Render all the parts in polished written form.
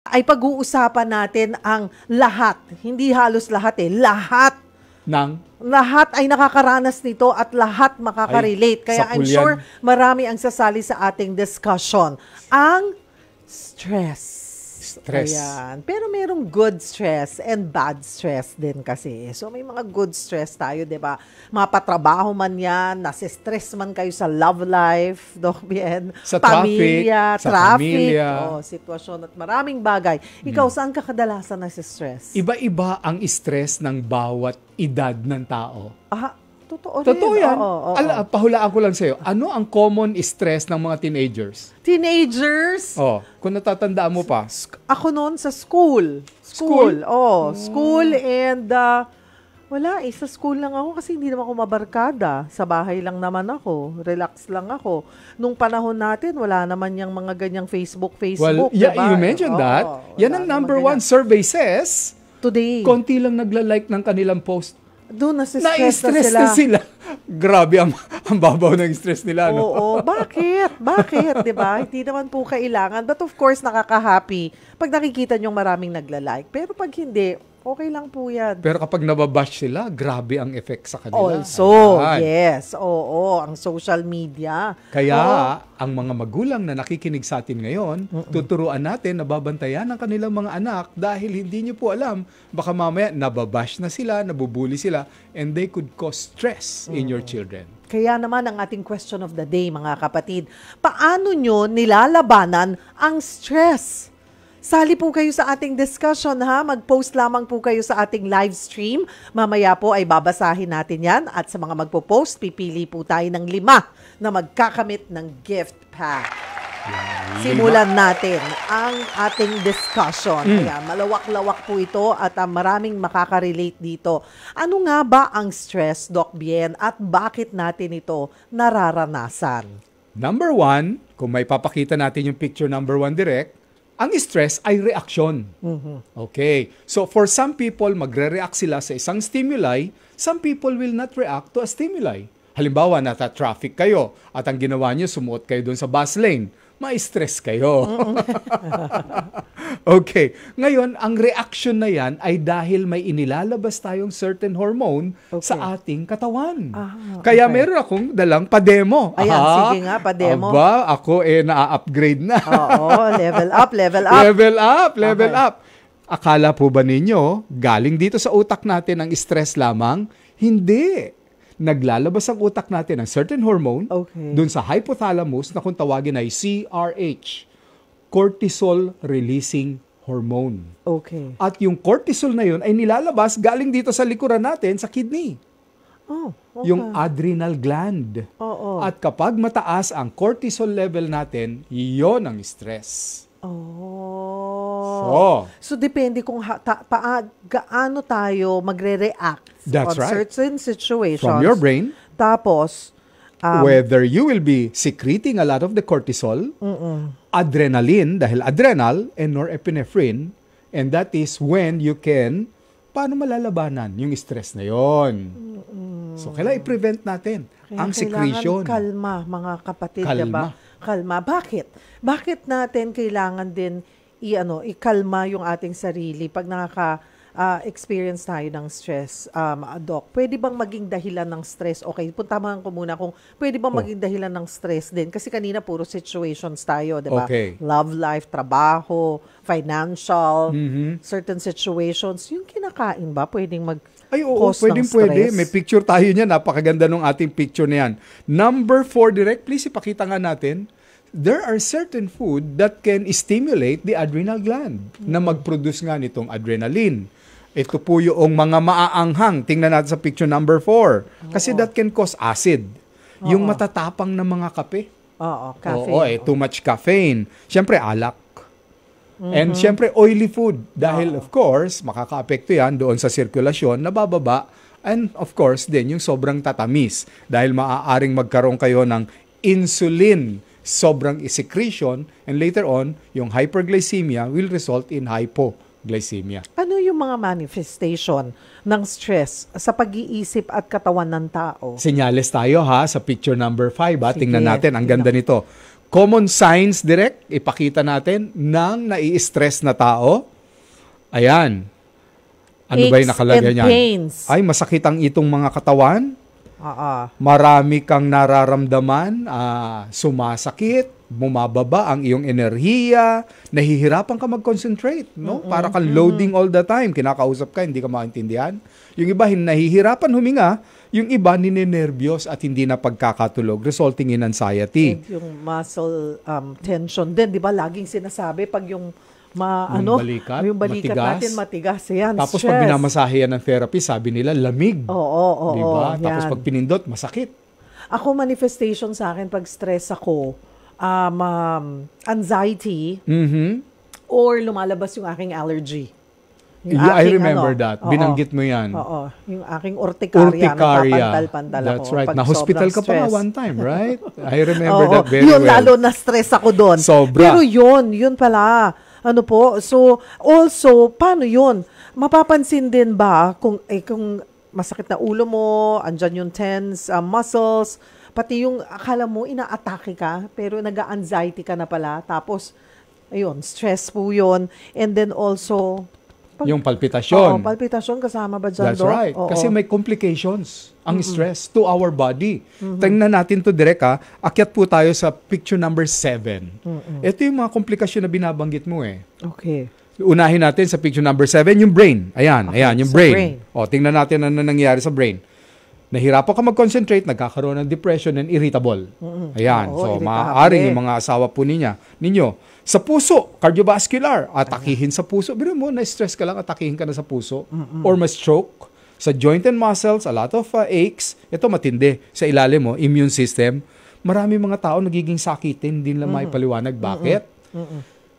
ay pag-uusapan natin ang lahat, hindi halos lahat lahat lahat ay nakakaranas nito at lahat makaka-relate. Kaya I'm sure marami ang sasali sa ating discussion. Ang stress. Ayan. Pero merong good stress and bad stress din kasi. So may mga good stress tayo, di ba? Mapatrabaho man yan, nasi-stress man kayo sa love life, Bien, sa pamilya, traffic, sitwasyon at maraming bagay. Ikaw, saan ka kadalasan nasi-stress? Iba-iba ang stress ng bawat edad ng tao. Totoo yan. Pahulaan ko lang sa'yo. Ano ang common stress ng mga teenagers? Teenagers? Kung natatandaan mo pa. Ako noon sa school. School and wala sa school lang ako kasi hindi naman ako mabarkada. Sa bahay lang naman ako. Relax lang ako. Nung panahon natin, wala naman yung mga ganyang Facebook. Well, diba? You mentioned that. Yan ang number one survey says. Today. Konti lang nagla-like ng kanilang post. Doon na-stress na sila. Grabe ang babaw ng stress nila. Bakit? Diba? Hindi naman po kailangan. But of course, nakaka-happy pag nakikita nyong maraming nagla-like. Pero pag hindi, okay lang po yan. Pero kapag nababash sila, grabe ang effect sa kanila. Also, yes. Ang social media. Kaya, ang mga magulang na nakikinig sa atin ngayon, tuturuan natin na babantayan ang kanilang mga anak dahil hindi nyo po alam, baka mamaya nababash na sila, nabubuli sila, and they could cause stress in your children. Kaya naman ang ating question of the day, mga kapatid, paano nyo nilalabanan ang stress? Sali po kayo sa ating discussion ha. Mag-post lamang po kayo sa ating live stream. Mamaya po ay babasahin natin yan. At sa mga magpo-post, pipili po tayo ng 5 na magkakamit ng gift pack. Simulan natin ang ating discussion. Kaya malawak-lawak po ito at maraming makaka-relate dito. Ano nga ba ang stress, Doc Bien, at bakit natin ito nararanasan? Number 1, kung may papakita natin yung picture number 1 direct, ang stress ay reaksyon. Okay. So for some people, magre-react sila sa isang stimuli. Some people will not react to a stimuli. Halimbawa, nata-traffic kayo at ang ginawa nyo, sumuot kayo doon sa bus lane. Ma-stress kayo. Okay. Ngayon, ang reaction na yan ay dahil may inilalabas tayong certain hormone sa ating katawan. Kaya meron akong dalang pa-demo. Ayan, sige nga, pa-demo. Ako na-upgrade na. Level up. Level up. Akala po ba ninyo, galing dito sa utak natin ang stress lamang? Hindi. Naglalabas ang utak natin ng certain hormone dun sa hypothalamus na kung tawagin ay CRH, cortisol releasing hormone. Okay. At yung cortisol na yun ay nilalabas galing dito sa likuran natin sa kidney. Yung adrenal gland. At kapag mataas ang cortisol level natin, yon ang stress. So depende kung gaano tayo magre-react on certain situations. From your brain. Tapos, whether you will be secreting a lot of the cortisol, adrenaline, dahil adrenal, and norepinephrine, and that is when you can, paano malalabanan yung stress na yon. So, kailangan i-prevent natin ang secretion. Kalma, mga kapatid. Kalma. Bakit? Bakit natin kailangan din ikalma yung ating sarili pag experience tayo ng stress, Doc? Pwede bang maging dahilan ng stress? Okay, puntahan ko muna kung pwede bang maging dahilan ng stress din. Kasi kanina puro situations tayo, di ba? Okay. Love life, trabaho, financial, certain situations. Yung kinakain ba, pwedeng cause ng stress? Pwede. May picture tayo niyan. Napakaganda nung ating picture na yan. Number 4, direct, please ipakita nga natin. There are certain food that can stimulate the adrenal gland na mag-produce nga nitong adrenaline. Ito po yung mga maaanghang. Tingnan natin sa picture number 4. Kasi that can cause acid. Yung matatapang na mga kape. Caffeine. Too much caffeine. Siyempre, alak. And siyempre, oily food. Dahil, of course, makaka-apekto yan doon sa sirkulasyon, nabababa. And, of course, din yung sobrang tatamis. Dahil maaaring magkaroon kayo ng insulin, sobrang secretion, and later on, yung hyperglycemia will result in hypoglycemia. Ano yung mga manifestation ng stress sa pag-iisip at katawan ng tao? Senyales tayo sa picture number 5. Tingnan natin, ang ganda nito. common signs, direct, ipakita natin ng nai-stress na tao. Ayan. Ano ba yung nakalagay niyan? Pains. Ay, masakit ang itong mga katawan. Marami kang nararamdaman, sumasakit, bumababa ang iyong enerhiya, nahihirapan ka mag-concentrate, no? Para kang loading all the time, kinakausap ka, hindi ka maintindihan. Yung iba, nahihirapan huminga, yung iba, ninenervyos at hindi na pagkakatulog, resulting in anxiety. And yung muscle tension din, di ba? Laging sinasabi, pag yung yung balikat natin matigas. Yan, tapos stress. pag binamasahe yan ng therapist, sabi nila, lamig. Oo. Diba? Yan. Tapos pag pinindot, masakit. Ako, manifestation sa akin, pag stress ako, anxiety, or lumalabas yung aking allergy. I remember that. Binanggit mo yan. Oo. Yung aking urticaria. Napapantal-pantal ako. That's right. Pag Na-hospital ka pa nga one time, right? I remember that very well. well. Lalo na-stress ako doon. Sobra. Pero yun pala. Ano po? So, also, paano yun? Mapapansin din ba kung masakit na ulo mo, andyan yung tense muscles, pati yung akala mo ina-atake ka, pero nag-anxiety ka na pala. Tapos, ayun, stress po yun. And then also, yung palpitasyon. Palpitasyon kasama ba dyan, That's right. Kasi may complications ang stress to our body. Tingnan natin to direct Akyat po tayo sa picture number 7. Ito yung mga komplikasyon na binabanggit mo eh. Okay. Unahin natin sa picture number 7, yung brain. Ayan, yung brain. brain. Tingnan natin ano nangyayari sa brain. Nahirapan ka mag-concentrate, nagkakaroon ng depression and irritable. Ayan. So, maaaring yung mga asawa po ninyo. Sa puso, cardiovascular, atakihin sa puso. Biro mo, na-stress ka lang, atakihin ka na sa puso. Or ma-stroke. Sa joint and muscles, a lot of aches. Ito matindi. Sa ilalim mo, immune system. Marami mga tao nagiging sakitin, hindi nila maipaliwanag. Bakit?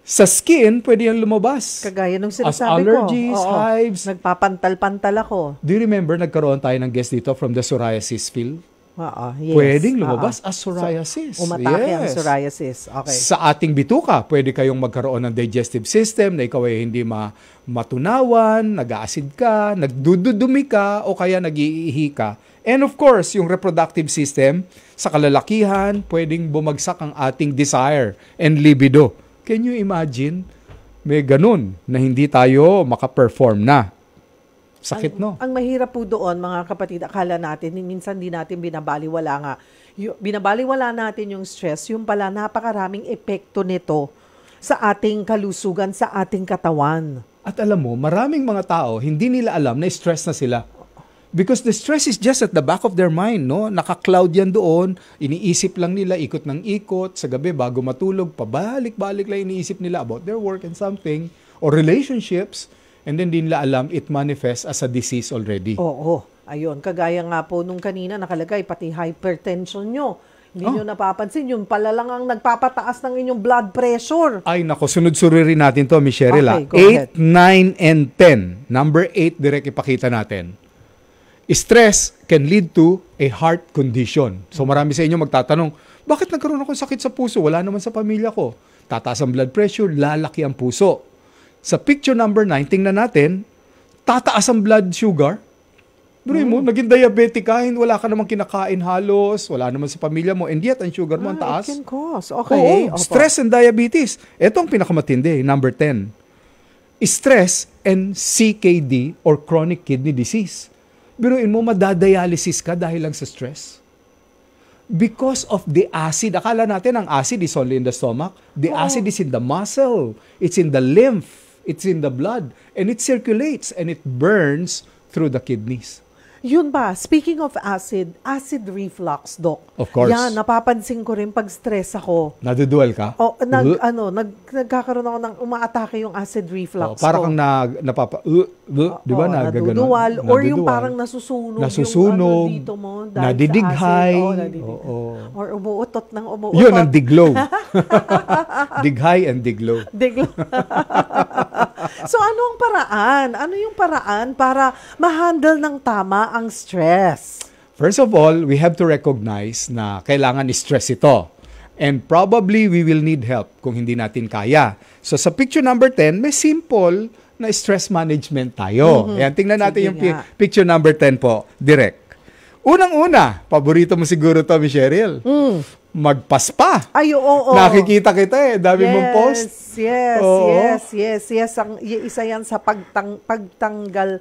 Sa skin, pwede yan lumabas. Kagaya nung sinasabi as allergies, ko. hives. Nagpapantal-pantal ako. Do you remember, nagkaroon tayo ng guest dito from the psoriasis field? Yes. Pwedeng lumabas as psoriasis. So, umatake ang psoriasis. Okay. Sa ating bituka, pwede kayong magkaroon ng digestive system na ikaw ay hindi matunawan, nag-acid ka, nagdududumi ka, o kaya nag-iihi ka. And of course, yung reproductive system, sa kalalakihan, pwedeng bumagsak ang ating desire and libido. Can you imagine? May ganun na hindi tayo makaperform na. Sakit, no? Ang mahirap po doon, mga kapatid, akala natin, minsan di natin binabaliwala nga. Binabaliwala natin yung stress, yung pala napakaraming epekto nito sa ating kalusugan, sa ating katawan. At alam mo, maraming mga tao, hindi nila alam na stress na sila. Because the stress is just at the back of their mind, no? Naka-cloud yan doon, iniisip lang nila, ikot ng ikot, sa gabi bago matulog, pabalik-balik lang iniisip nila about their work and something, or relationships. And then din nila alam, it manifests as a disease already. Oo. Ayun. Kagaya nga po nung kanina nakalagay, pati hypertension nyo. Hindi nyo napapansin. Yung pala lang ang nagpapataas ng inyong blood pressure. Ay, nako. Sunod-suririn natin to, Miss Cheryl. Okay, 8, 9, and 10. Number 8, direct ipakita natin. Stress can lead to a heart condition. So marami sa inyo magtatanong, bakit nagkaroon ako sakit sa puso? Wala naman sa pamilya ko. Tataas ang blood pressure, lalaki ang puso. Sa picture number 9, tingnan natin, tataas ang blood sugar. Bro mo, naging diabetic ka, wala ka namang kinakain halos, wala naman sa pamilya mo, and yet ang sugar mo ang taas. It can cause. Okay. Stress and diabetes. Ito ang pinakamatindi, number 10. Stress and CKD or chronic kidney disease. Biruin mo, madadialysis ka dahil lang sa stress. Because of the acid. Akala natin ang acid is only in the stomach. The acid is in the muscle. It's in the lymph. It's in the blood. And it circulates and it burns through the kidneys. Yun ba? Speaking of acid reflux, Doc. Of course. Yan, napapansin ko rin pag stress ako. Nadudual ka? Nagkakaroon ako ng umaatake yung acid reflux para ko. kang di ba naduduwal. Or yung parang nasusunog. Nasusunog. Yung dito mo. Nadidighay. Or umuutot ng umuutot. Yun ang diglow. Dighay and diglow. Diglow. So, ano ang paraan? Ano yung paraan para ma-handle ng tama ang stress? First of all, we have to recognize na kailangan stress ito. And probably we will need help kung hindi natin kaya. So sa picture number 10, may simple na stress management tayo. Ayan, tingnan natin yung picture number 10 po, direct. Unang-una, paborito mo siguro to, Miss Cheryl. magpaspa. Ay, oo. Nakikita kita dami mong post. Yes. Oo. Yes. Isa yan sa pangtanggal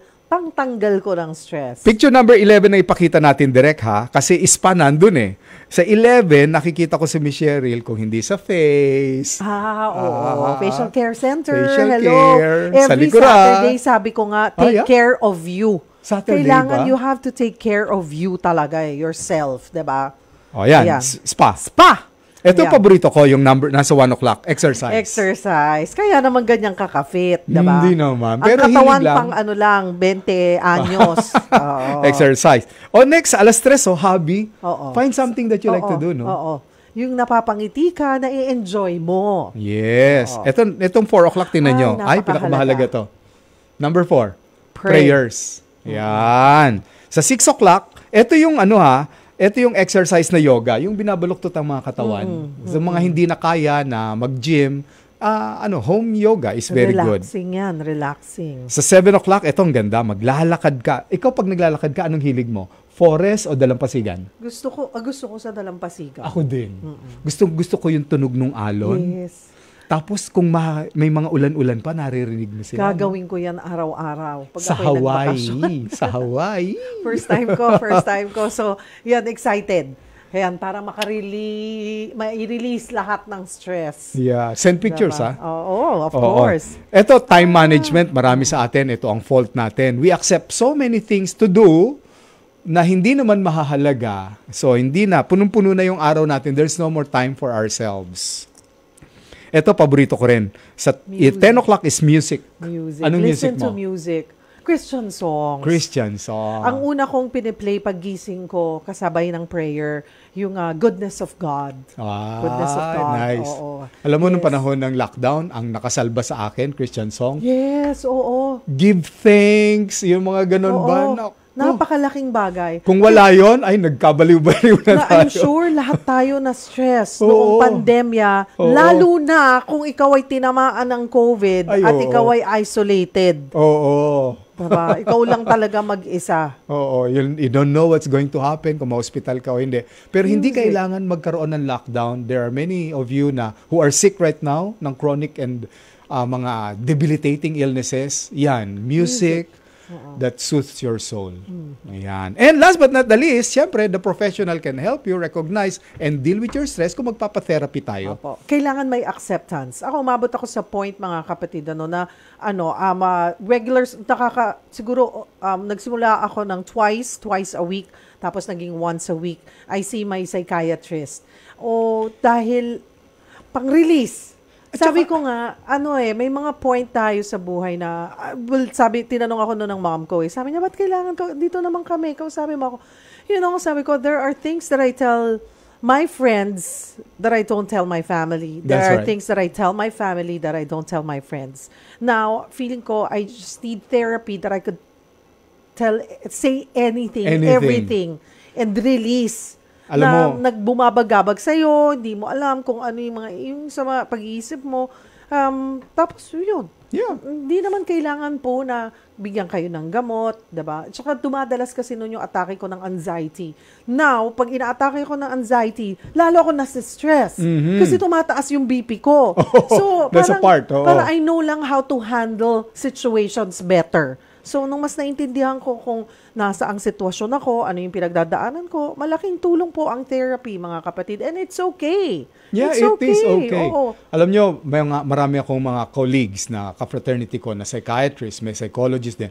ko ng stress. Picture number 11 na ipakita natin direct ha, kasi spa nandun Sa 11, nakikita ko si Miss Cheryl kung hindi sa face. Oo. Facial Care Center. Facial Hello. care. Sa Every likuran. Saturday, sabi ko nga, take care of you. Saturday Kailangan ba? you have to take care of you talaga, yourself, diba? O yan, Ayan. spa. Ito Ayan. paborito ko, yung number, nasa 1 o'clock, exercise. Kaya naman ganyan kakafit, diba? Hindi naman. Ang Pero katawan hilig lang. pang 20 anyos. Oo. Exercise. O next, alas 3, hobby. Oo. Find something that you like to do, no? Oo. Yung napapangiti ka, na-i-enjoy mo. Yes. Oo. Itong 4 o'clock, tingnan nyo. Ay, napakahalaga. pinakamahalaga to. Number 4, Pray. prayers. Yan. Sa 6 o'clock, ito yung ito yung exercise na yoga, yung binabaluktot ang mga katawan. Sa mga hindi na kaya na mag-gym, home yoga is very good. Relaxing yan, relaxing. Sa 7 o'clock, ito ang ganda, maglalakad ka. Ikaw pag naglalakad ka, anong hilig mo? Forest o dalampasigan? Gusto ko sa dalampasigan. Ako din. Gusto ko yung tunog ng alon. Yes. Tapos kung may mga ulan-ulan pa, naririnig mo sila. Gagawin ko yan araw-araw. Pag Sa ako'y Hawaii. nagbakasyon. Sa Hawaii. First time ko. So, yan, excited. Ayan, para ma-release lahat ng stress. Yeah. Send pictures, Diba? ha? Oo, of Oo. course. Ito, time management. Marami sa atin. Ito ang fault natin. We accept so many things to do na hindi naman mahahalaga. So, hindi na. Punong-puno na yung araw natin. There's no more time for ourselves. Ito, paborito ko rin. Sa 10 o'clock is music. Anong music Listen mo? to music. Christian songs. Christian song. Ang una kong piniplay pag gising ko, kasabay ng prayer, yung Goodness of God. Goodness of God. Nice. Oo. Alam mo, nung Yes. panahon ng lockdown, ang nakasalba sa akin, Christian song, Yes, oo. give thanks, yung mga ganun Oo. ba? Napakalaking bagay. Kung wala yon, ay nagkabaliw-baliw na I'm tayo. sure lahat tayo na stress Oo. noong pandemya, Oo. lalo na kung ikaw ay tinamaan ng COVID Ay, at oo. ikaw ay isolated. Oo. Diba? Ikaw lang talaga mag-isa. Oo. You don't know what's going to happen kung ma-hospital ka o hindi. Pero hindi Music. kailangan magkaroon ng lockdown. There are many of you na who are sick right now ng chronic and mga debilitating illnesses. Yan. Music. That soothes your soul. Ayan. And last but not the least, syempre, the professional can help you recognize and deal with your stress kung magpapa-therapy tayo. Opo. Kailangan may acceptance. Ako, umabot ako sa point, mga kapatid, na regulars, siguro, nagsimula ako ng twice a week, tapos naging once a week. I see my psychiatrist. Dahil, pang-release. Sabi ko nga, may mga point tayo sa buhay na, tinanong ako ng mom ko sabi niya, ba't kailangan ko, dito naman kami, sabi mo ako, sabi ko, there are things that I tell my friends that I don't tell my family. There That's are right. things that I tell my family that I don't tell my friends. Now, feeling ko, I just need therapy that I could say anything, everything, and release. Alam na mo, nagbumabagabag sa'yo, hindi mo alam kung ano yung sa mga pag-iisip mo. Tapos yun. Yeah. Hindi naman kailangan po na bigyan kayo ng gamot, diba? Tsaka dumadalas kasi nun yung atake ko ng anxiety. Now, pag ina-atake ko ng anxiety, lalo ako nasa-stress. Kasi tumataas yung BP ko. So, That's a part, oo. para I know lang how to handle situations better. So, nung mas naintindihan ko kung nasa ang sitwasyon ako, ano yung pinagdadaanan ko, malaking tulong po ang therapy, mga kapatid. And it's okay. Yeah, it's it is okay. Oo. Alam nyo, marami akong mga colleagues na ka-fraternity ko na psychiatrist, may psychologist din.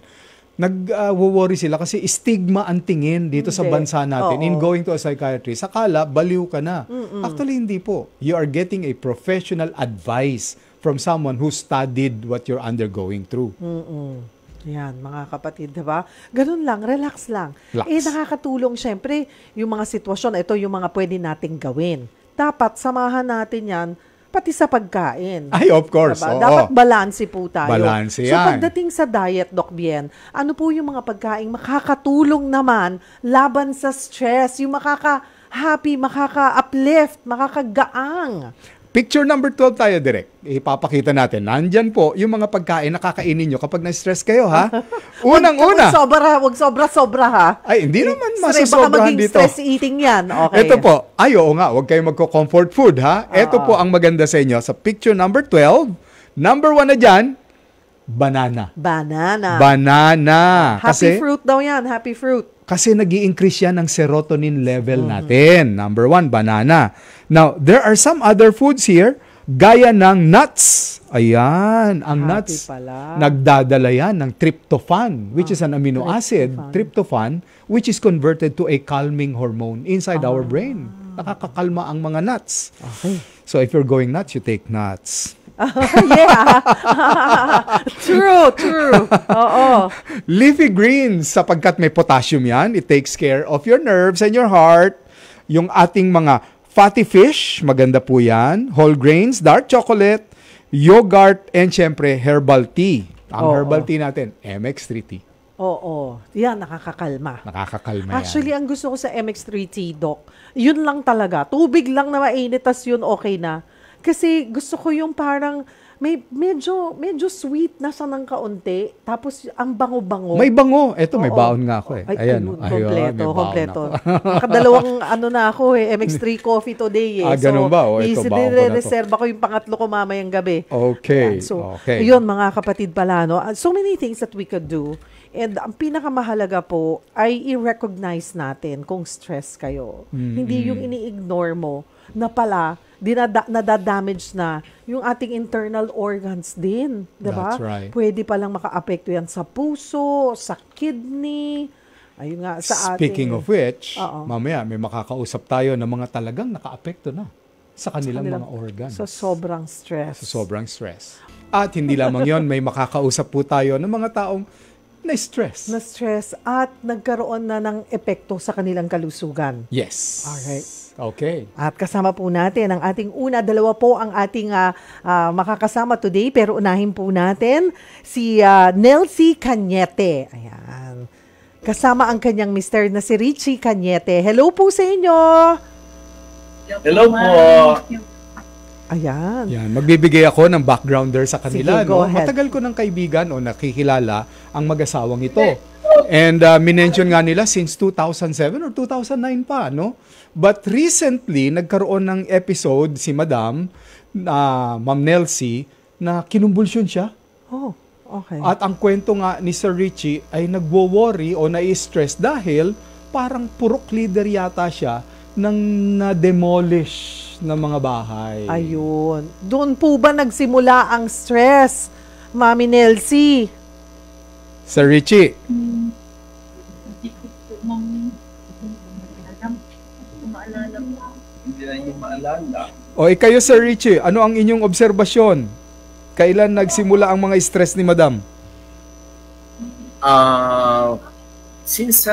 Nag-worry sila kasi stigma ang tingin dito sa Hindi. bansa natin. Oo. In going to a psychiatrist, akala, baliw ka na. Actually, hindi po. You are getting a professional advice from someone who studied what you're undergoing through. Yan, mga kapatid, diba? Ganun lang, relax lang. Relax. Nakakatulong, syempre, yung mga sitwasyon, ito yung mga pwede nating gawin. Dapat, samahan natin yan, pati sa pagkain. Ay, of course. Diba? Oo. Dapat balanse po tayo. Balanse So, yan. pagdating sa diet, Doc Bien, ano po yung mga pagkain makakatulong naman laban sa stress, yung makaka-happy, makaka-uplift, makakagaang? Picture number 12 tayo, direct. Ipapakita natin. Nandyan po yung mga pagkain na kakainin nyo kapag na-stress kayo, ha? Unang-una. Huwag sobra-sobra, ha? Ay, hindi naman Baka masasobrahan maging dito. stress eating yan. Okay. Ito po. Ay, oo nga. Huwag kayong magko-comfort food, ha? Ito po ang maganda sa inyo. Sa picture number 12, number 1 na dyan, banana. Banana. Happy fruit daw yan. Happy fruit. Kasi nag-i-increase yan ng serotonin level natin. Number 1, banana. Now, there are some other foods here, gaya ng nuts. Ayan, ang nuts. Pala. Nagdadala yan ng tryptophan, which is an amino acid, tryptophan, which is converted to a calming hormone inside our brain. Nakakakalma ang mga nuts. Okay. So, if you're going nuts, you take nuts. Yeah. True. Oo. Leafy greens, sapagkat may potassium yan, it takes care of your nerves and your heart. Yung ating mga fatty fish, maganda po yan. Whole grains, dark chocolate, yogurt, and syempre, herbal tea. Ang herbal tea natin, MX3T. Oo. Yan, nakakakalma. Nakakakalma yan. Actually, ang gusto ko sa MX3T, Doc, yun lang talaga. Tubig lang na mainit, tas yun okay na. Kasi gusto ko yung parang may medyo sweet na siya ng kaunti, tapos ang bango-bango. May bango. Eto, may Oo. baon nga ako eh. Ay, Ayan. kompleto. Nakadalawang na ako MX3 coffee today eh. Ganun ba? O, ito, baon ko na to. Reserve ko yung pangatlo ko mamayang gabi. Okay. Ayan. So, okay. yun mga kapatid pala, no? So many things that we could do. And ang pinakamahalaga po ay i-recognize natin kung stress kayo. Hindi yung ini-ignore mo na pala nadadamage na yung ating internal organs din. Diba? That's right. Pwede palang maka-apekto yan sa puso, sa kidney, ayun nga, sa Speaking of which, Oo. mamaya may makakausap tayo ng mga talagang naka-apekto na sa kanilang mga organs. Sa sobrang stress. Sa sobrang stress. At hindi lamang yon, may makakausap po tayo ng mga taong na-stress. Na-stress at nagkaroon na ng epekto sa kanilang kalusugan. Yes. Alright. Okay. At kasama po natin ang ating dalawa po ang ating makakasama today. Pero unahin po natin si Nelsie Cañete. Ayan. Kasama ang kanyang mister na si Richie Cañete. Hello po sa inyo! Hello po! Ayan. Yan, magbibigay ako ng backgrounder sa kanila. Sige, go no? ahead. Matagal ko ng kaibigan o nakikilala ang mag-asawang ito. And minention nga nila since 2007 or 2009 pa, no? But recently, nagkaroon ng episode si Madam, Ma'am Nelsie, na kinumbulsyon siya. Oh, okay. At ang kwento nga ni Sir Richie ay nagwo-worry o nai-stress dahil parang purok leader yata siya ng na-demolish ng mga bahay. Ayun. Doon po ba nagsimula ang stress, Mami Nelsie? Sir Richie. Hindi na niyo maalala. O kayo Sir Richie, ano ang inyong obserbasyon? Kailan nagsimula ang mga stress ni Madam? Since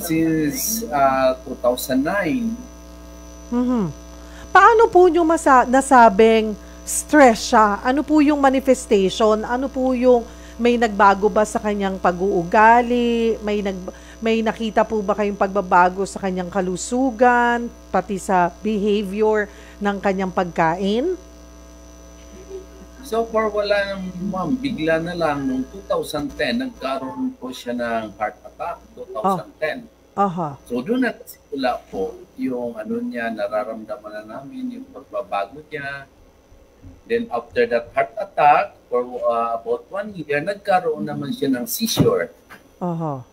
since 2009. Mhm. Paano po nyo nasabing stress siya? Ano po yung manifestation? Ano po yung may nagbago ba sa kanyang pag-uugali? May nakita po ba kayong pagbabago sa kanyang kalusugan, pati sa behavior ng kanyang pagkain? So far wala nang ma'am, bigla na lang noong 2010 nagkaroon po siya ng heart attack, 2010. Aha. So doon na simula po yung niya, nararamdaman na namin yung pagbabago niya. Then after that heart attack, for about 1 year, nagkaroon naman siya ng seizure. Aha.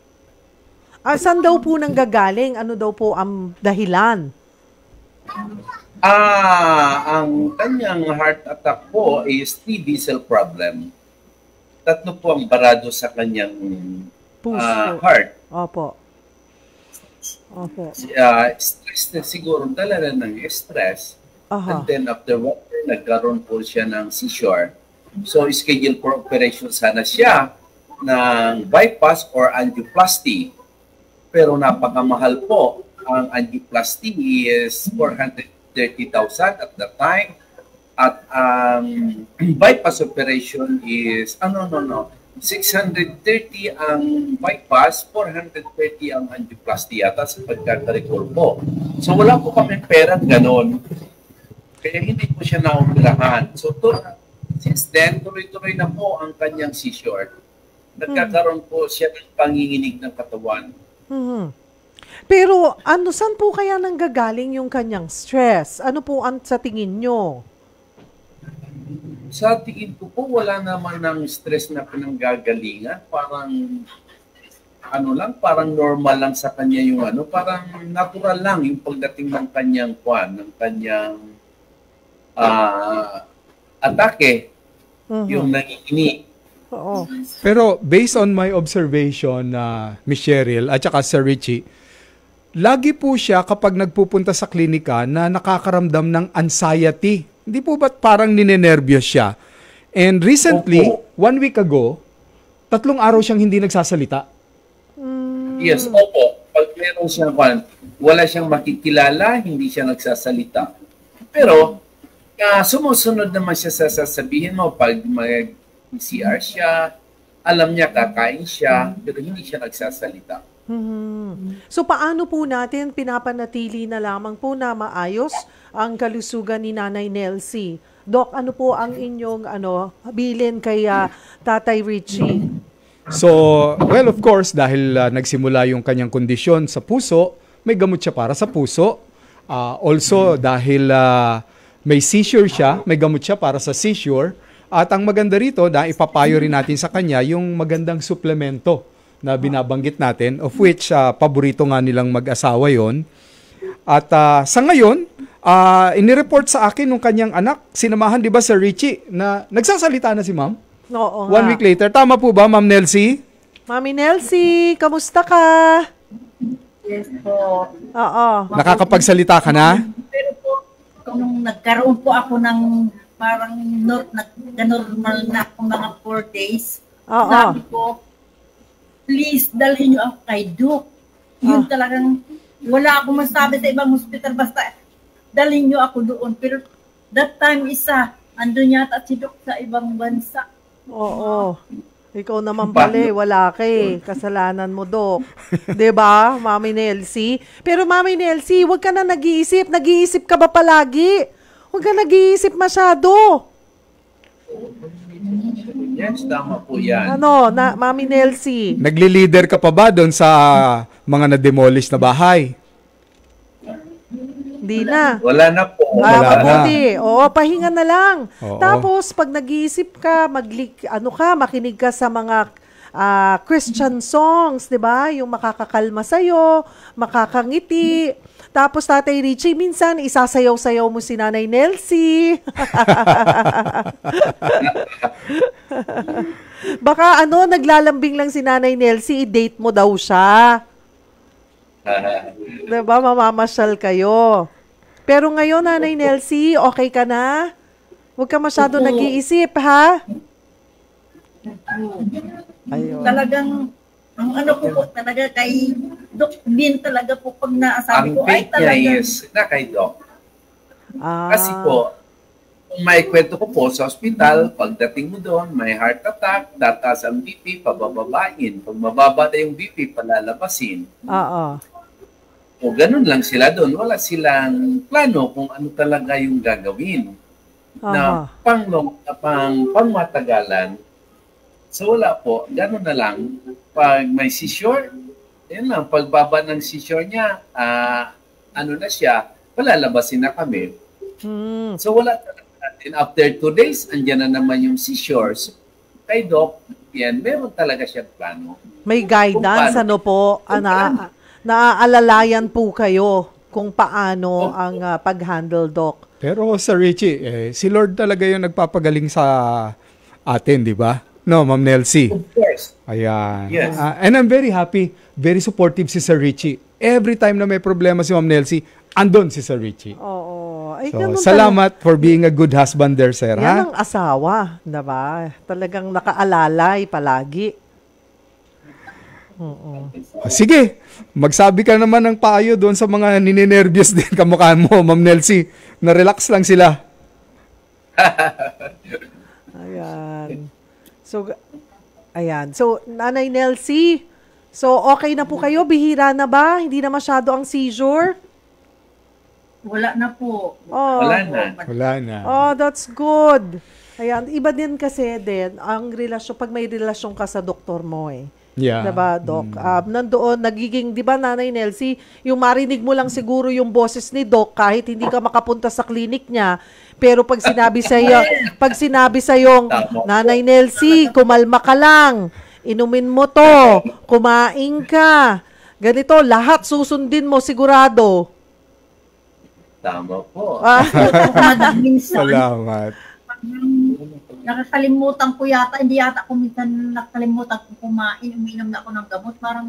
Saan daw po nanggagaling? Ano daw po ang dahilan? Ang kanyang heart attack po is TB cell problem. Tatlo po ang barado sa kanyang heart. Opo. Stress na siguro talaga ng stress. Aha. And then after 1 year, nagkaroon po siya ng seizure. So schedule for operation sana siya ng bypass or angioplasty. Pero napakamahal po. Ang angioplasty is 430,000 at the time. At ang bypass operation is 630 ang bypass, 430 ang angioplasty yata sa pagkakarecall po. So wala po kami pera ganon. Kaya hindi po siya naoperahan. So, since then, tuloy-tuloy na po ang kanyang seizure. Nagkakaroon po siya ng panginginig ng katawan. Mhm. Pero saan po kaya nanggagaling yung kanyang stress? Ano po ang sa tingin nyo? Sa tingin ko po, wala naman ng stress na pinanggagalingan. Parang normal lang sa kanya yung parang natural lang yung pagdating ng kanyang atake, yung nanginginig. Oo. Pero based on my observation, Miss Cheryl at saka Sir Richie, lagi po siya kapag nagpupunta sa klinika na nakakaramdam ng anxiety. Hindi po ba't parang ninenervyos siya? And recently, 1 week ago, 3 araw siyang hindi nagsasalita. Yes, opo. Pag meron siyang wala siyang makikilala, hindi siya nagsasalita. Pero, sumusunod naman siya sa sasabihin mo pag mag-CR siya, alam niya kakain siya, pero hindi siya nagsasalita. So paano po natin pinapanatili na lamang po na maayos ang kalusugan ni Nanay Nelsy? Doc, ano po ang inyong bilin kay Tatay Richie? So, well, of course, dahil nagsimula yung kanyang kondisyon sa puso, may gamot siya para sa puso. Also, dahil may seizure siya, may gamot siya para sa seizure. At ang maganda rito, na ipapayo rin natin sa kanya yung magandang suplemento na binabanggit natin, of which paborito nga nilang mag-asawa yon. At sa ngayon, inireport sa akin nung kanyang anak, sinamahan, di ba, Sir Richie, na nagsasalita na si ma'am? Oo 1 week later. Tama po ba, Ma'am Nelsy? Mami Nelsy, kamusta ka? Yes po. Oo. Nakakapagsalita ka na? Pero po, nung nagkaroon po ako ng parang normal na ako mga 4 days, Oo. sabi ko, please, dalhin niyo ako kay Duke. Yun talagang, wala akong masabi sa ibang hospital, basta dalhin niyo ako doon. Pero that time andun yata si Duke sa ibang bansa. Oo. Ikaw naman pala, wala ka kasalanan mo, Doc. 'Di ba, Mami Nelsy? Pero Mami Nelsy, huwag ka na nag-iisip. Nag-iisip ka ba palagi? Huwag ka nag-iisip masyado. Yes, tama po yan. Mami Nelsy? Nagli-leader ka pa ba doon sa mga na-demolish na bahay? Hindi na. Wala na po. Wala na. Mabuti. Oo, pahinga na lang. Oo. Tapos, pag nag-iisip ka, makinig ka sa mga Christian songs, di ba? Yung makakakalma sa'yo, makakangiti. Tapos, Tatay Richie, minsan, isasayaw-sayaw mo si Nanay Nelsy. Baka, naglalambing lang si Nanay Nelsy, i-date mo daw siya. Diba, mamamasyal kayo. Pero ngayon, Nanay Nelsy, okay ka na? Huwag ka masyado nag-iisip, ha? Ayun. Talagang, ang po talaga kay Doc Bin talaga po pag naasabi Ang ko, ay faith niya talaga. is na kay Doc. Ah. Kasi po, kung may kwento ko po sa ospital, pagdating mo doon, may heart attack, tataas ang BP, pabababain. Pag mababa na yung BP, palalabasin. Oo. O ganun lang sila doon. Wala silang plano kung ano talaga yung gagawin. Na pangmatagalan. So wala po. Ganun na lang. Pag may seizure, yun lang. Pagbaba ng seizure niya, na siya, palalabasin na kami. So wala talaga natin. After 2 days, andyan na naman yung seizure. So, kay Doc, yan, meron talaga siyang plano. May guidance, po, naaalalayan po kayo kung paano ang pag-handle, Doc. Pero Sir Richie, si Lord talaga yung nagpapagaling sa atin, di ba? No, Ma'am Nelsy. Of course. Ayan. Yes. And I'm very happy, very supportive si Sir Richie. Every time na may problema si Ma'am Nelsy, andun si Sir Richie. Oo. Ay, So, ganun salamat for being a good husband there, sir. Yan Ha? ang asawa, diba? Talagang nakaalalay palagi. Sige, magsabi ka naman ng payo doon sa mga ninenervyos din kamukha mo, Ma'am Nelsy. Na-relax lang sila. Ayan. So, Nanay Nelsy, so okay na po kayo? Bihira na ba? Hindi na masyado ang seizure? Wala na po. Oh. Wala na. Wala na. Oh, that's good. Ayan, iba din kasi din ang relasyon, pag may relasyon ka sa doktor mo eh. Yeah. Diba, Doc? Nandoon, nagiging, di ba, Nanay Nelsie, yung marinig mo lang siguro yung boses ni Doc kahit hindi ka makapunta sa clinic niya, pero pag sinabi sa iyo, Nanay Nelsie, kumalma ka lang, inumin mo to, kumain ka, ganito, lahat susundin mo sigurado. Tama po. Minsan, Salamat. nakakalimutan ko yata, hindi yata ako minsan nakakalimutan ko kumain, uminom na ako ng gamot. Parang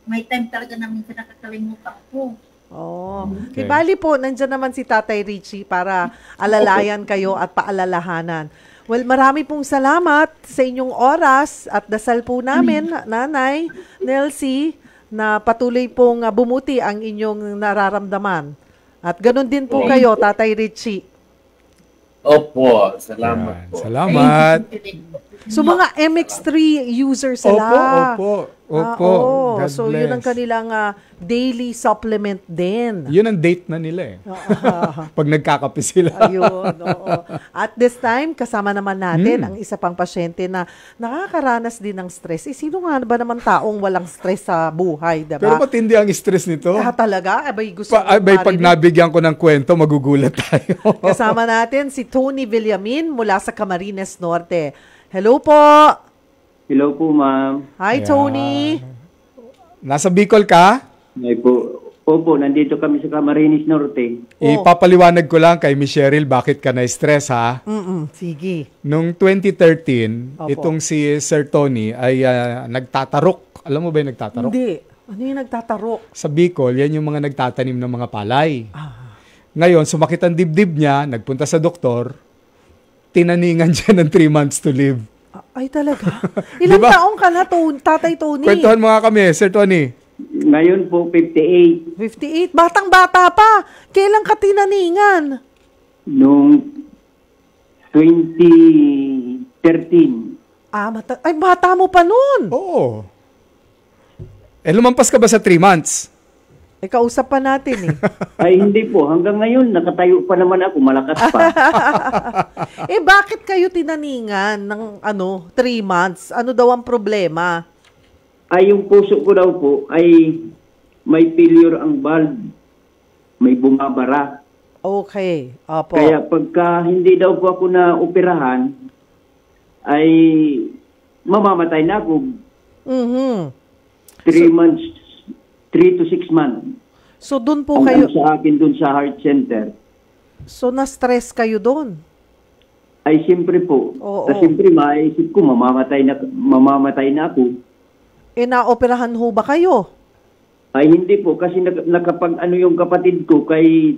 may time talaga na minsan nakakalimutan ko. Oh. Okay. Di bali po, nandiyan naman si Tatay Richie para alalayan kayo at paalalahanan. Well, marami pong salamat sa inyong oras at dasal po namin, Nanay Nelsie, na patuloy pong bumuti ang inyong nararamdaman. At ganun din po kayo, Tatay Richie. Opo, salamat Yan. po. Salamat. So mga MX3 users sila. Opo. God so bless. yun ang kanilang daily supplement din. Yun ang date na nila eh. Pag nagkakape sila. Ayun, oo. At this time, kasama naman natin ang isa pang pasyente na nakakaranas din ng stress. Sino nga ba naman taong walang stress sa buhay, diba? Pero matindi ang stress nito. Talaga? Abay, gusto Abay, pag nabigyan ko ng kwento, magugulat tayo. Kasama natin si Tony Villamin mula sa Camarines Norte. Hello po! Hello po, ma'am. Hi, Yeah. Tony! Nasa Bicol ka? Ay po. Opo, nandito kami sa Camarines Norte. Ipapaliwanag ko lang kay Miss Cheryl bakit ka na-stress ha. Sige. Noong 2013, Opo. itong si Sir Tony ay nagtatarok. Alam mo ba yung nagtatarok? Hindi. Ano yung nagtatarok? Sa Bicol, yan yung mga nagtatanim ng mga palay. Ngayon, sumakit ang dibdib niya, nagpunta sa doktor, tinaningan siya ng 3 months to live. Ay, talaga? Ilang Diba? taong ka na, Tatay Tony? Kwentuhan mo nga kami, Sir Tony. Ngayon po, 58. 58. Batang-bata pa. Kailan ka tinaningan? Noong 2013. Ay, bata mo pa nun. Oo. Lumampas ka ba sa 3 months? Kausap pa natin eh. Ay, hindi po. Hanggang ngayon, nakatayo pa naman ako. Malakas pa. Bakit kayo tinaningan ng 3 months? Ano daw ang problema? Ay, yung puso ko daw po ay may failure ang valve. May bumabara. Okay. Opo. Kaya pagka hindi daw po ako na operahan, ay mamamatay na ako. 3 months, 3 to 6 months. So, dun po Ang kayo, sa akin dun sa heart center. so na-stress kayo dun? Ay, siyempre po. Oo. Kasi siyempre, maisip ko, mamamatay na ako. Naoperahan ho ba kayo? Ay, hindi po. Kasi nakapag-ano yung kapatid ko kay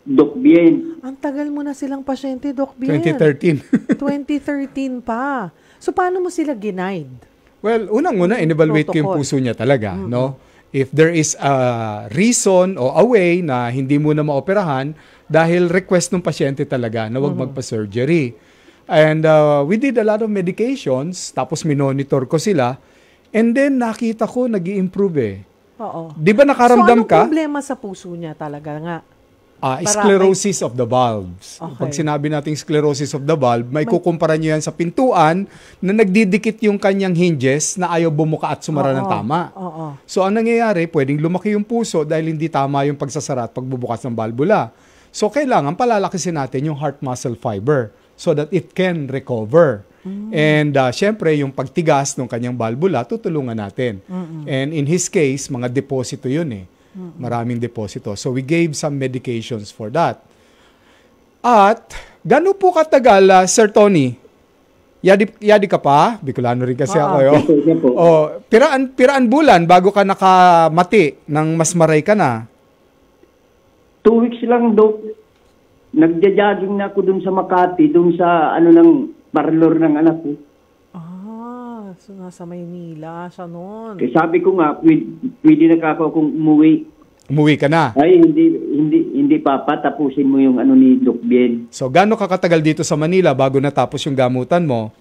Doc Bien. Ang tagal mo na silang pasyente, Doc Bien. 2013. 2013 pa. So, paano mo sila ginaid? Well, unang-una, in-evaluate ko yung Protocol. puso niya talaga, no? If there is a reason o a way na hindi mo na maoperahan dahil request ng pasyente talaga na huwag magpa-surgery. And we did a lot of medications, tapos minonitor ko sila, and then nakita ko nag-i-improve eh. Oo. Di ba nakaramdam so, anong ka? problema sa puso niya talaga nga? Sclerosis of the valves. Okay. Pag sinabi nating sclerosis of the valve, may kukumpara nyo yan sa pintuan na nagdidikit yung kanyang hinges na ayaw bumuka at sumara ng tama. Oo. So, ang nangyayari, pwedeng lumaki yung puso dahil hindi tama yung pagsasara at pagbubukas ng valvula. So, kailangan palalakisin natin yung heart muscle fiber so that it can recover. And syempre, yung pagtigas ng kanyang valvula, tutulungan natin. And in his case, mga deposito yun eh. Maraming deposito. So we gave some medications for that. At gano'n po katagal, Sir Tony? Yadi ka pa? Bicolano rin kasi ako. Yan po. Piraan bulan bago ka nakamati nang mas maray ka na. 2 weeks lang, Doc. Nagja-jogging na ako dun sa Makati, dun sa ng parlor ng anak ko. So nasa Maynila siya noon. Kaya sabi ko nga, pwede na kako kung umuwi. Umuwi ka na. Ay, hindi papa, tapusin mo yung ni Doc Bien. So gano'n ka katagal dito sa Manila bago natapos yung gamutan mo?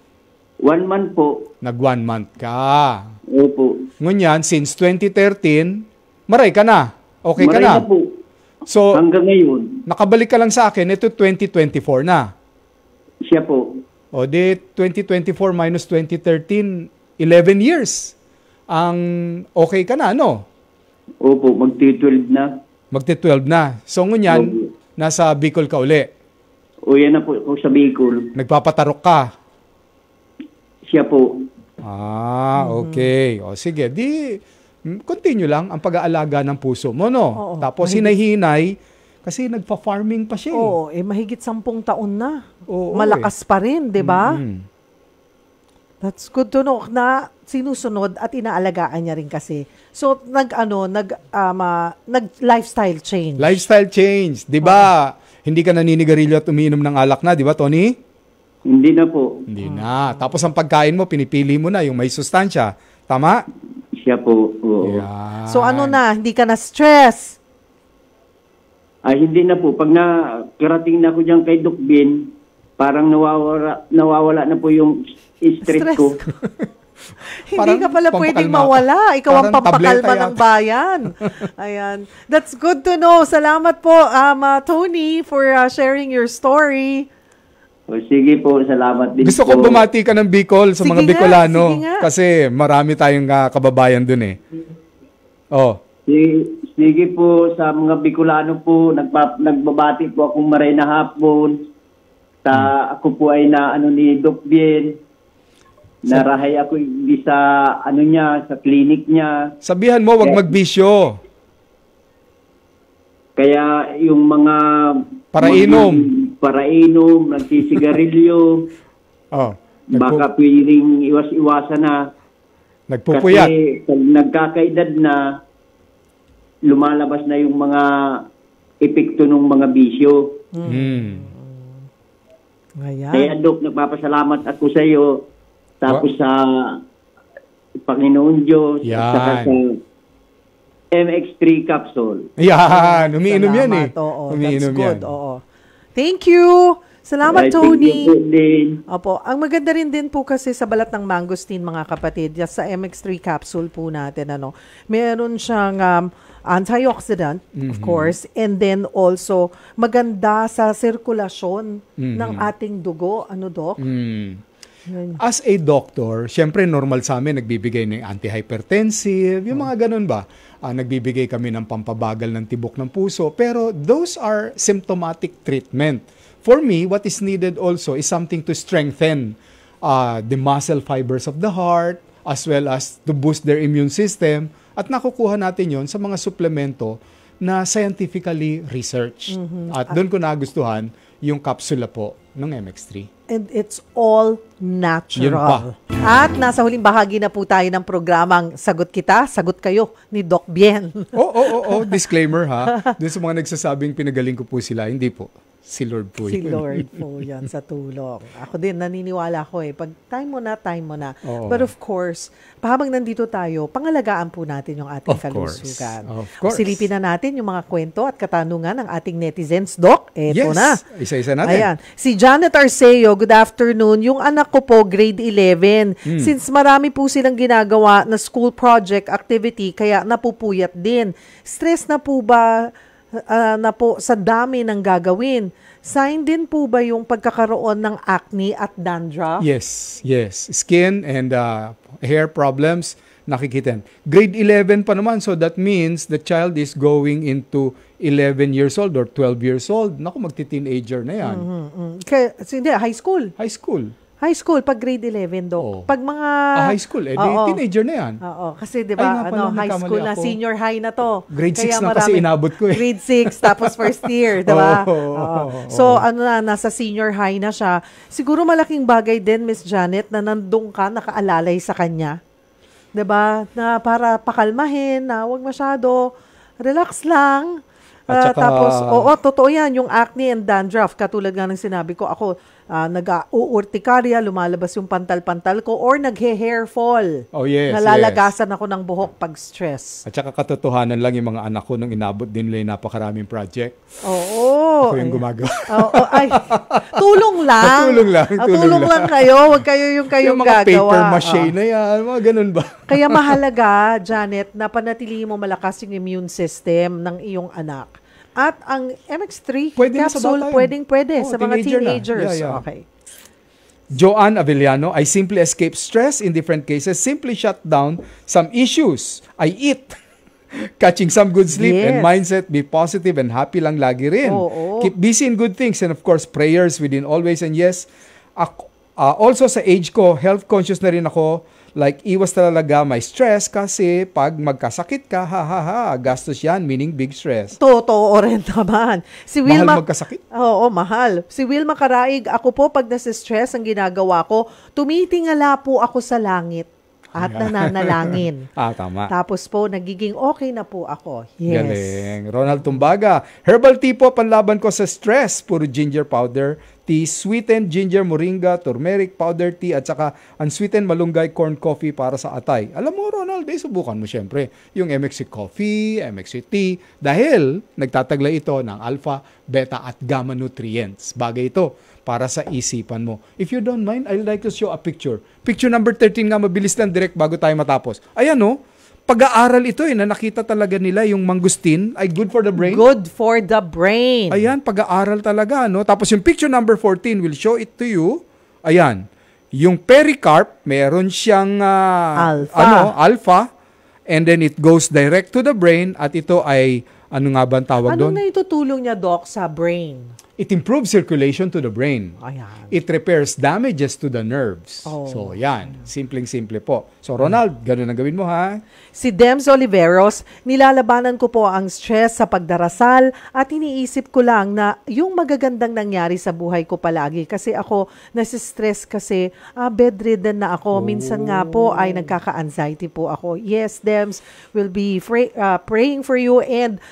1 month po. Nag 1 month ka. Opo. Ngunyan, since 2013, maray ka na. Okay ka Maray na. na po. So, Hanggang ngayon, nakabalik ka lang sa akin, ito 2024 na. siya po. O di 2024 minus 2013, 11 years. Ang okay ka na, no? Opo, magti-12 na. Magti-12 na. So ngunyan, Opo. nasa Bicol ka uli. O yan na po ako sa Bicol. Nagpapatarok ka. Siya po. Okay. O sige, di continue lang ang pag-aalaga ng puso mo, no? Oo. Tapos hinahinay, kasi nagpa-farming pa siya eh. Oo, mahigit 10 taon na. Oo, Malakas pa rin, di ba? Mm. That's good to know na sinusunod at inaalagaan niya rin kasi. So, nag-lifestyle change. Lifestyle change, 'di ba? Hindi ka naninigarilyo at umiinom ng alak na, 'di ba, Tony? Hindi na po. Hindi na. Tapos ang pagkain mo, pinipili mo na yung may sustansya. Tama? Siya po. Oo. Yan. So, hindi ka na stress. Ay, hindi na po. Pag nakarating na ako dyan kay Doc Ben, parang nawawala na po yung stress ko. Hindi Parang ka pala pwedeng pampakalma. mawala. Ikaw ang Parang tableta pampakalma ng yata. bayan. Ayan. That's good to know. Salamat po, Tony, for sharing your story. O, sige po, salamat din Gusto po. ko bumati ka ng Bicol sa Sige mga nga, Bicolano. sige nga. Kasi marami tayong kababayan dun eh. Oh. Sige po, sa mga Bicolano po, nagbabati po akong maray na hapon. Ako po ay ni Doc Bien. Narahay ako sa sa clinic niya. Sabihan mo, wag magbisyo. Kaya yung mga parainom, nagsisigarilyo, baka pwedeng iwas-iwasan na. Nagpupuyat. Kasi pag nagkakaedad na, lumalabas na yung mga epekto ng mga bisyo. Ayan. Kaya Doc, nagpapasalamat ako sa iyo. Tapos sa Panginoon Diyos. Yan. At saka sa MX3 capsule. Yan, umiinom yan eh. Salamat, oo. Umiinom That's good, yan. oo. Thank you. Salamat, Ay, thank Tony. you po din. Opo, ang maganda rin din po kasi sa balat ng mangosteen, mga kapatid, just sa MX3 capsule po natin, meron siyang antioxidant, of course, and then also maganda sa sirkulasyon ng ating dugo. Doc? Yan. As a doctor, syempre normal sa amin, nagbibigay ng antihypertensive, yung mga ganun ba? Nagbibigay kami ng pampabagal ng tibok ng puso, pero those are symptomatic treatment. For me, what is needed also is something to strengthen the muscle fibers of the heart, as well as to boost their immune system. At nakukuha natin yon sa mga suplemento na scientifically researched. At doon ko nagustuhan yung kapsula po ng MX3. And it's all Yun natural. pa. At nasa huling bahagi na po tayo ng programang Sagot Kita, Sagot Kayo ni Doc Bien. Disclaimer ha. Doon sa mga nagsasabing pinagaling ko po sila, hindi po. Si Lord po Si yun. Lord po yan sa tulong. Ako din, naniniwala ko pag time mo na. Oo. But of course, habang nandito tayo, pangalagaan po natin yung ating Of course. kalusugan. Of course. Silipin na natin yung mga kwento at katanungan ng ating netizens. Doc, eto Yes. na. Isa-isa natin. Ayan. Si Janet Arceo, good afternoon. Yung anak ko po, grade 11. Since marami po silang ginagawa na school project activity, kaya napupuyat din. Stress na po ba na po sa dami ng gagawin? Sign din po ba yung pagkakaroon ng acne at dandruff? Yes. Skin and hair problems, nakikita. Grade 11 pa naman, so that means the child is going into 11 years old or 12 years old. Naku, magti-teenager na yan. Hindi, high school. High school. High school, pag grade 11, Doc. Oo. Pag mga... High school, Oo. teenager na yan. Oo, kasi di Ay, ba, nga pala, high nagkamali school na, ako. senior high na to. Grade 6 Kaya na kasi inabot ko eh. Grade 6, tapos first year, di ba? Oo. So, nasa senior high na siya. Siguro malaking bagay din, Miss Janet, na nandun ka, nakaalalay sa kanya. Di ba? Na para pakalmahin, na wag masyado, relax lang. At saka- Tapos, totoo yan, yung acne and dandruff, katulad nga ng sinabi ko, ako, nag-uurtikarya, lumalabas yung pantal-pantal ko, or naghe-hair fall. Oh, yes. Nalalagasan ako ng buhok pag stress. At saka katotohanan lang yung mga anak ko nung inabot din nila yung napakaraming project. Oo. Ako yung gumagawa. Ay, tulong lang. Tulong lang kayo. Huwag kayo yung Yung mga gagawa. paper mache na yan, mga ganun ba? Kaya mahalaga, Janet, na panatilihin mo malakas yung immune system ng iyong anak. At ang MX3 Pwede na sa capsule, bata yun. pwede Oh, sa mga teenager na. teenagers. Yeah. Okay. Joanne Avellano, I simply escape stress in different cases, simply shut down some issues. I eat. Catching some good sleep and Yes. mindset, be positive and happy lang lagi rin. Oo. Keep busy in good things and of course, prayers within always. And yes, also sa age ko, health conscious na rin ako. Like, iwas talaga may stress kasi pag magkasakit ka, gastos yan, meaning big stress. Totoo rin naman. Si Wilma, Mahal magkasakit? Oo, mahal. Si Wilma Karaig, ako po pag nasa-stress ang ginagawa ko, tumitingala po ako sa langit at nananalangin. Tama. Tapos po, nagiging okay na po ako. Yes. Galing. Ronald Tumbaga, herbal tea po panlaban ko sa stress. Puro ginger powder tea, sweetened ginger moringa, turmeric powder tea, at saka unsweetened malunggay corn coffee para sa atay. Alam mo, Ronald, subukan mo syempre yung MXC coffee, MXC tea, dahil nagtataglay ito ng alpha, beta, at gamma nutrients. Bagay ito para sa isipan mo. If you don't mind, I'd like to show a picture. Picture number 13 nga, mabilis lang, direct bago tayo matapos. Ayan o, pag-aaral ito na nakita talaga nila yung mangustin ay good for the brain. Good for the brain. Ayan, pag-aaral talaga, no? Tapos yung picture number 14 will show it to you. Ayan, yung pericarp, meron siyang alpha, and then it goes direct to the brain, at ito ay, ano nga ba ang tawag doon? Anong naitutulong niya, Doc, sa brain? It improves circulation to the brain. Ayan. It repairs damages to the nerves. Oh. So, yan. Simpleng-simple po. So, Ronald, ganun ang gawin mo, ha? Si Dems Oliveros, nilalabanan ko po ang stress sa pagdarasal at iniisip ko lang na yung magagandang nangyari sa buhay ko palagi. Kasi ako, nasistress kasi, bedridden na ako. Minsan nga po ay nagkaka-anxiety po ako. Yes, Dems, will be praying for you. And,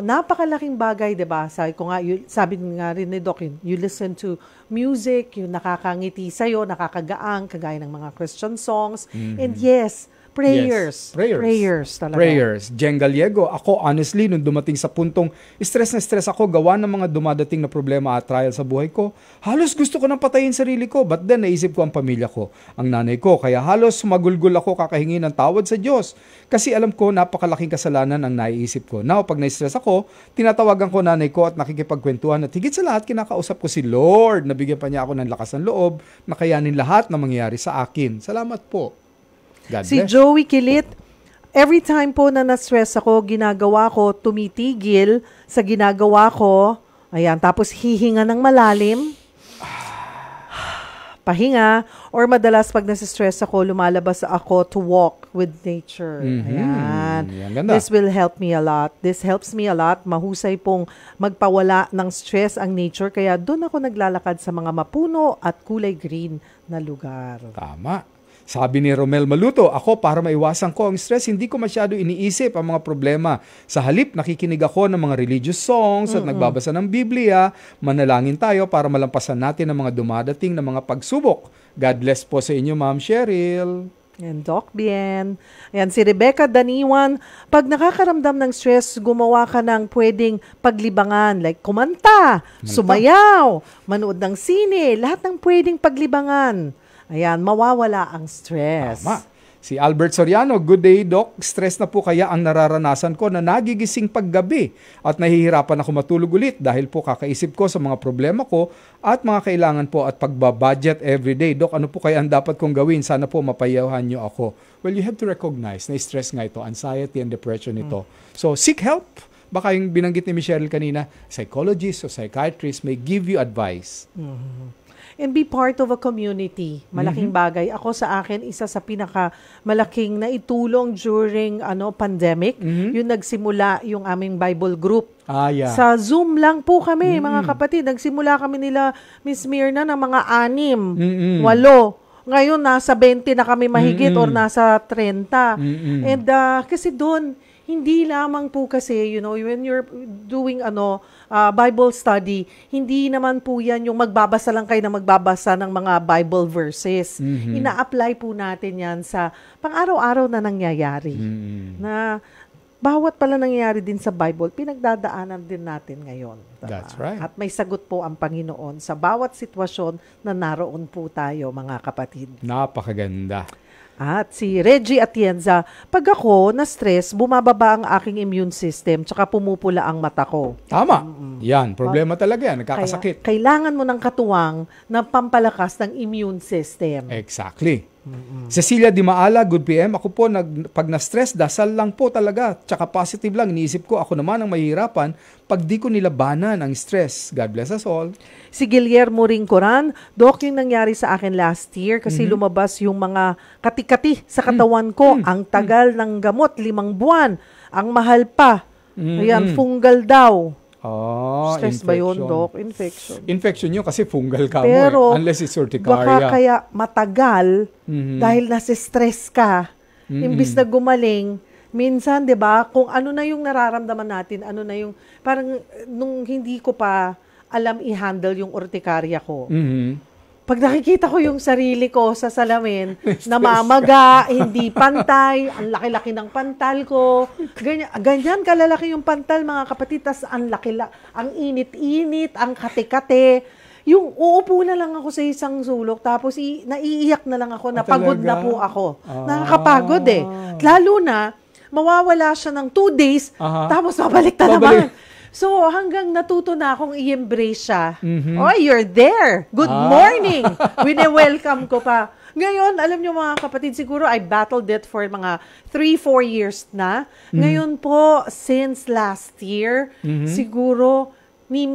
napakalaking bagay, diba? Sabi nga rin ni Doc, you listen to music, yung nakakangiti sa'yo, nakakagaang, kagaya ng mga Christian songs. And yes, prayers. Yes, prayers talaga. Prayers. Jen Gallego, ako honestly, nung dumating sa puntong stress na stress ako, gawa ng mga dumadating na problema at trial sa buhay ko, halos gusto ko nang patayin sarili ko. But then, naisip ko ang pamilya ko, ang nanay ko. Kaya halos magulgul ako kakahingi ng tawad sa Diyos. Kasi alam ko, napakalaking kasalanan ang naiisip ko. Now, pag na-stress ako, tinatawagan ko nanay ko at nakikipagkwentuhan at higit sa lahat, kinakausap ko si Lord. Nabigyan pa niya ako ng lakas ng loob na kayanin lahat na mangyayari sa akin. Salamat po. God Si bless. Joey Kilit, every time po na na-stress ako, ginagawa ko, tumitigil sa ginagawa ko, ayan, tapos hihinga ng malalim, pahinga, or madalas pag nasa-stress ako, lumalabas ako to walk with nature. Ayan. Yan, ganda. This will help me a lot. This helps me a lot. Mahusay pong magpawala ng stress ang nature, kaya doon ako naglalakad sa mga mapuno at kulay green na lugar. Tama. Sabi ni Romel Maluto, ako para maiwasan ko ang stress, hindi ko masyado iniisip ang mga problema. Sa halip, nakikinig ako ng mga religious songs at nagbabasa ng Biblia. Manalangin tayo para malampasan natin ang mga dumadating na mga pagsubok. God bless po sa inyo, Ma'am Cheryl. And Doc Bien. Ayan, si Rebecca Daniwan, pag nakakaramdam ng stress, gumawa ka ng pwedeng paglibangan, like kumanta, sumayaw, manood ng sine, lahat ng pwedeng paglibangan. Ayan, mawawala ang stress. Tama. Si Albert Soriano, good day, Doc. Stress na po kaya ang nararanasan ko na nagigising paggabi at nahihirapan ako matulog ulit dahil po kakaisip ko sa mga problema ko at mga kailangan po at pagbabudget everyday. Doc, ano po kaya ang dapat kong gawin? Sana po mapayahan niyo ako. Well, you have to recognize na stress nga ito, anxiety and depression ito. So, seek help. Baka yung binanggit ni Michelle kanina, psychologist o psychiatrist may give you advice. And be part of a community. Malaking bagay. Ako sa akin, isa sa pinakamalaking naitulong during pandemic, yung nagsimula yung aming Bible group. Yeah. Sa Zoom lang po kami, mga kapatid. Nagsimula kami nila, Miss Mirna, ng mga 6, 8. Ngayon, nasa 20 na kami mahigit or nasa 30. And kasi doon, hindi lamang po kasi, when you're doing Bible study, hindi naman po yan yung magbabasa lang kayo na magbabasa ng mga Bible verses. Ina-apply po natin yan sa pang-araw-araw na nangyayari. Na bawat pala nangyayari din sa Bible, pinagdadaanan din natin ngayon. Diba? That's right. At may sagot po ang Panginoon sa bawat sitwasyon na naroon po tayo, mga kapatid. Napakaganda. At si Reggie Atienza, pag ako na-stress, bumababa ang aking immune system tsaka pumupula ang mata ko. Tama. Yan, problema talaga yan. Nagkakasakit. Kaya, kailangan mo ng katuwang na pampalakas ng immune system. Exactly. Cecilia Di Maala, good PM. Ako po, pag na-stress, dasal lang po talaga. Tsaka positive lang. Iniisip ko, ako naman ang mahihirapan pag di ko nilabanan ang stress. God bless us all. Si Guillermo Ringcoran, Doc, yung nangyari sa akin last year kasi lumabas yung mga kati-kati sa katawan ko. Ang tagal ng gamot, 5 buwan. Ang mahal pa. Ayan, fungal daw. Stress ba yun, Doc? Infection. Infection yun kasi fungal ka Pero, mo eh. Unless it's urticaria. baka kaya matagal dahil nasa-stress ka. Imbis na gumaling, minsan, di ba, kung ano na yung nararamdaman natin, ano na yung, parang nung hindi ko pa alam i-handle yung urticaria ko. Pag nakikita ko yung sarili ko sa salamin, namamaga, hindi pantay, ang laki-laki ng pantal ko. Ganyan kalalaki yung pantal, mga kapatid. Tas ang init-init, ang kate-kate. Yung uupo na lang ako sa isang sulok, tapos naiiyak na lang ako, napagod na po ako. Nakakapagod eh. Lalo na, mawawala siya ng 2 days, tapos mabalik na naman. So, hanggang natuto na akong i-embrace siya. Oh, you're there. Good morning. Wini-welcome ko pa. Ngayon, alam niyo mga kapatid, siguro I battled it for mga 3-4 years na. Ngayon po, since last year, siguro,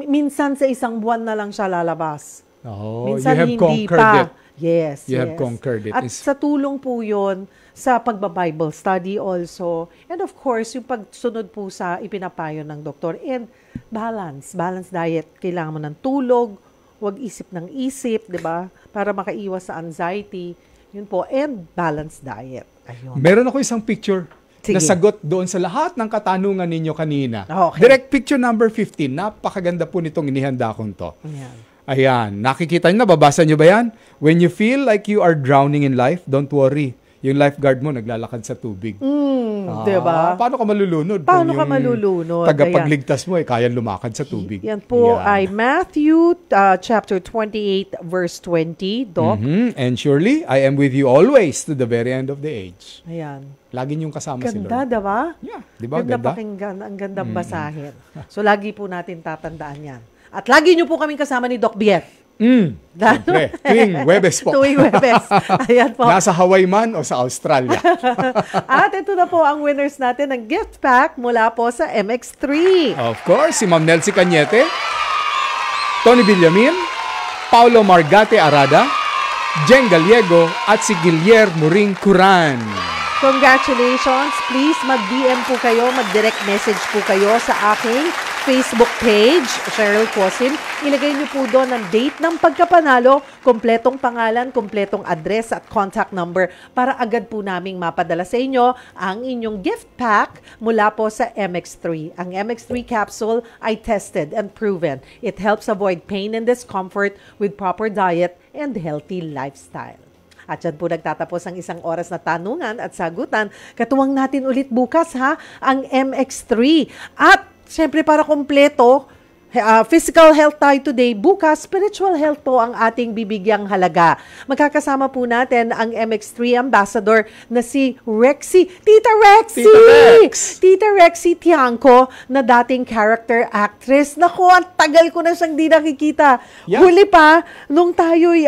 minsan sa isang buwan na lang siya lalabas. you Minsan have hindi conquered pa. it. Yes, You have conquered it. At sa tulong po yun, sa pagba-Bible study also. And of course, yung pagsunod po sa ipinapayo ng doktor. And balanced diet. Kailangan mo ng tulog, huwag isip ng isip, di ba? Para makaiwas sa anxiety. Yun po. And balanced diet. Ayun. Meron ako isang picture Sige. na sagot doon sa lahat ng katanungan ninyo kanina. Okay. Direct picture number 15. Napakaganda po nitong inihanda kong to. Ayan. Ayan. Nakikita nyo, nababasa nyo ba yan? When you feel like you are drowning in life, don't worry. Yung lifeguard mo naglalakad sa tubig. Diba? Paano ka malulunod? Paano kung ka yung malulunod? tagapagligtas mo kayang lumakad sa tubig. Yan po ay Matthew chapter 28 verse 20, Doc. And surely, I am with you always to the very end of the age. Ayan. Lagi niyong kasama si Lord. Ganda, diba? Yeah, di ba? Ganda Ganda. pakinggan. Ang gandang basahin. So, lagi po natin tatandaan yan. At lagi niyo po kaming kasama ni Doc Biet. Siyempre. Tuwing Webes po. Tuwing Webes. Ayan po. Nasa Hawaii man o sa Australia. At ito na po ang winners natin ng gift pack mula po sa MX3. Of course, si Ma'am Nelsie Cañete, Tony Villamin, Paulo Margate Arada, Jen Gallego, at si Guillermo Ringcoran. Congratulations. Please mag-DM po kayo, mag-direct message po kayo sa aking Facebook page, Cheryl Cosim. Ilagay niyo po doon ang date ng pagkapanalo, kompletong pangalan, kompletong address at contact number para agad po naming mapadala sa inyo ang inyong gift pack mula po sa MX3. Ang MX3 capsule ay tested and proven. It helps avoid pain and discomfort with proper diet and healthy lifestyle. At dyan po nagtatapos ang 1 oras na tanungan at sagutan. Katuwang natin ulit bukas ang MX3. At siyempre para kompleto, physical health tayo today, bukas spiritual health po ang ating bibigyang halaga. Magkakasama po natin ang MX3 ambassador na si Rexy, Tita Rexy! Tita Rexy Tiangco na dating character actress. Naku, ang tagal ko na siyang di nakikita. Yeah. Huli pa, nung tayo'y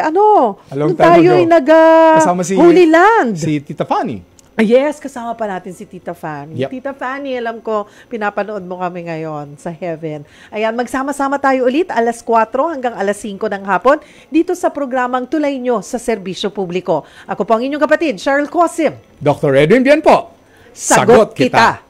kasama si Holy Land. Si Tita Fanny. Yes, kasama pa natin si Tita Fanny. Yep. Tita Fanny, alam ko, pinapanood mo kami ngayon sa Heaven. Ayan, magsama-sama tayo ulit 4 hanggang 5 ng hapon dito sa programang Tulay Nyo sa Serbisyo Publiko. Ako po ang inyong kapatid, Cheryl Cosim. Dr. Edwin Bien po. Sagot kita.